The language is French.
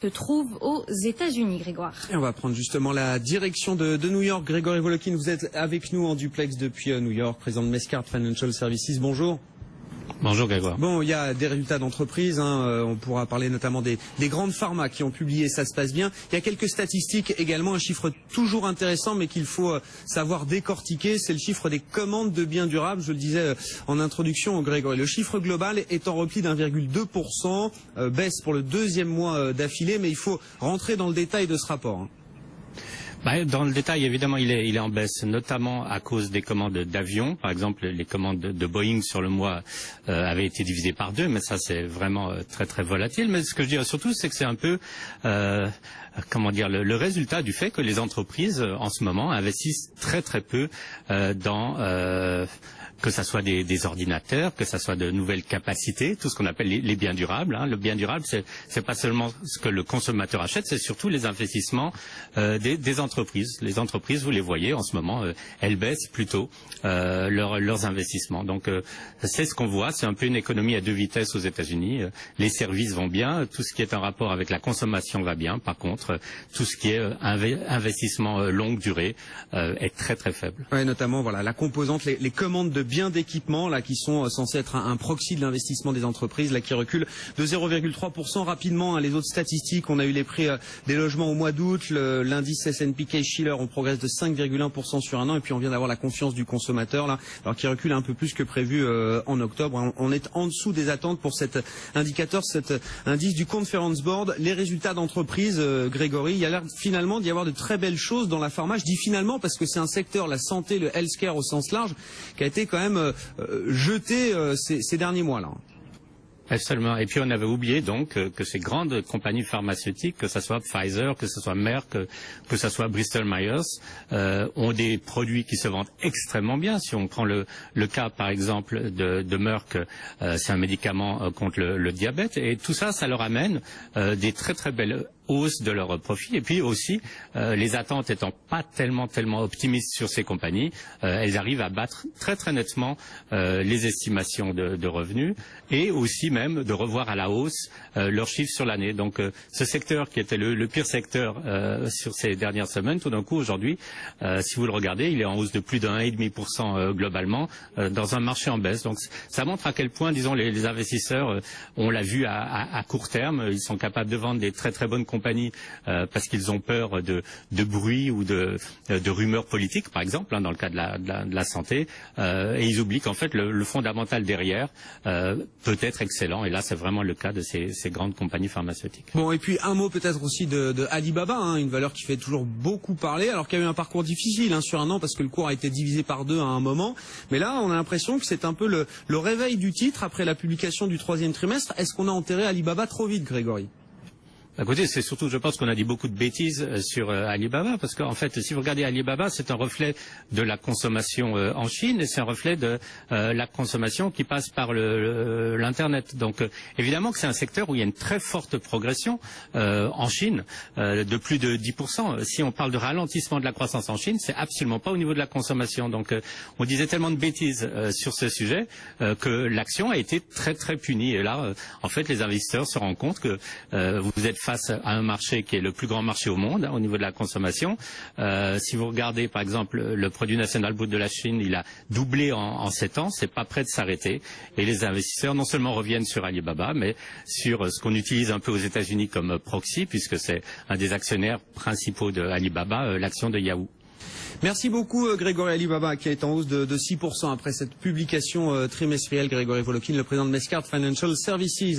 se trouve aux États-Unis, Grégoire. Et on va prendre justement la direction de New York. Grégory Volokin, vous êtes avec nous en duplex depuis New York, président de Mescart Financial Services. Bonjour. Bonjour Grégoire. Bon, il y a des résultats d'entreprise, on pourra parler notamment des grandes pharma qui ont publié, ça se passe bien. Il y a quelques statistiques également, un chiffre toujours intéressant mais qu'il faut savoir décortiquer, c'est le chiffre des commandes de biens durables, je le disais en introduction Grégory. Le chiffre global est en repli d'1,2%, baisse pour le deuxième mois d'affilée, mais il faut rentrer dans le détail de ce rapport. Dans le détail, évidemment, il est en baisse, notamment à cause des commandes d'avions. Par exemple, les commandes de Boeing sur le mois avaient été divisées par 2, mais ça c'est vraiment très très volatile. Mais ce que je dirais surtout, c'est que c'est un peu le résultat du fait que les entreprises en ce moment investissent très très peu dans que ça soit des ordinateurs, que ça soit de nouvelles capacités, tout ce qu'on appelle les biens durables. Le bien durable, c'est pas seulement ce que le consommateur achète, c'est surtout les investissements des entreprises. Les entreprises, vous les voyez en ce moment, elles baissent plutôt leurs investissements. Donc c'est ce qu'on voit, c'est un peu une économie à deux vitesses aux États-Unis. Les services vont bien, tout ce qui est en rapport avec la consommation va bien. Par contre, tout ce qui est investissement longue durée est très très faible. Ouais, notamment voilà la composante, les commandes de biens d'équipement là qui sont censés être un proxy de l'investissement des entreprises là qui recule de 0,3% rapidement. Les autres statistiques, on a eu les prix des logements au mois d'août, l'indice S&P Case-Shiller on progresse de 5,1% sur un an et puis on vient d'avoir la confiance du consommateur là, alors qui recule un peu plus que prévu en octobre. On est en dessous des attentes pour cet indicateur, cet indice du Conference Board. Les résultats d'entreprise, Grégory, il y a l'air finalement d'y avoir de très belles choses dans la pharma. Je dis finalement parce que c'est un secteur, la santé, le healthcare au sens large, qui a été quand même jeté ces derniers mois là. Absolument. Et puis on avait oublié donc que ces grandes compagnies pharmaceutiques, que ce soit Pfizer, que ce soit Merck, que ce soit Bristol Myers, ont des produits qui se vendent extrêmement bien. Si on prend le cas par exemple de Merck, c'est un médicament contre le diabète, et tout ça, ça leur amène des très très belles hausse de leurs profits, et puis aussi les attentes étant pas tellement optimistes sur ces compagnies, elles arrivent à battre très très nettement les estimations de revenus et aussi même de revoir à la hausse leurs chiffres sur l'année. Donc ce secteur qui était le pire secteur sur ces dernières semaines, tout d'un coup aujourd'hui, si vous le regardez, il est en hausse de plus de 1,5% globalement dans un marché en baisse. Donc ça montre à quel point, disons, les investisseurs, on l'a vu à court terme, ils sont capables de vendre des très très bonnes compagnies parce qu'ils ont peur de bruit ou de rumeurs politiques, par exemple, dans le cas de la santé, et ils oublient qu'en fait le fondamental derrière peut être excellent, et là c'est vraiment le cas de ces grandes compagnies pharmaceutiques. Bon, et puis un mot peut-être aussi de Alibaba, une valeur qui fait toujours beaucoup parler, alors qu'il y a eu un parcours difficile sur un an parce que le cours a été divisé par 2 à un moment, mais là on a l'impression que c'est un peu le réveil du titre après la publication du 3e trimestre. Est-ce qu'on a enterré Alibaba trop vite, Grégory ? Écoutez, c'est surtout, je pense qu'on a dit beaucoup de bêtises sur Alibaba, parce qu'en fait, si vous regardez Alibaba, c'est un reflet de la consommation en Chine, et c'est un reflet de la consommation qui passe par l'Internet. Donc, évidemment que c'est un secteur où il y a une très forte progression en Chine, de plus de 10%. Si on parle de ralentissement de la croissance en Chine, c'est absolument pas au niveau de la consommation. Donc, on disait tellement de bêtises sur ce sujet que l'action a été très très punie. Et là, en fait, les investisseurs se rendent compte que vous êtes face à un marché qui est le plus grand marché au monde au niveau de la consommation. Si vous regardez par exemple le produit national brut de la Chine, il a doublé en 7 ans, c'est pas prêt de s'arrêter. Et les investisseurs non seulement reviennent sur Alibaba, mais sur ce qu'on utilise un peu aux États-Unis comme proxy, puisque c'est un des actionnaires principaux de Alibaba, l'action de Yahoo. Merci beaucoup Grégory. Alibaba qui est en hausse de 6% après cette publication trimestrielle. Grégory Volokin, le président de Mescart Financial Services.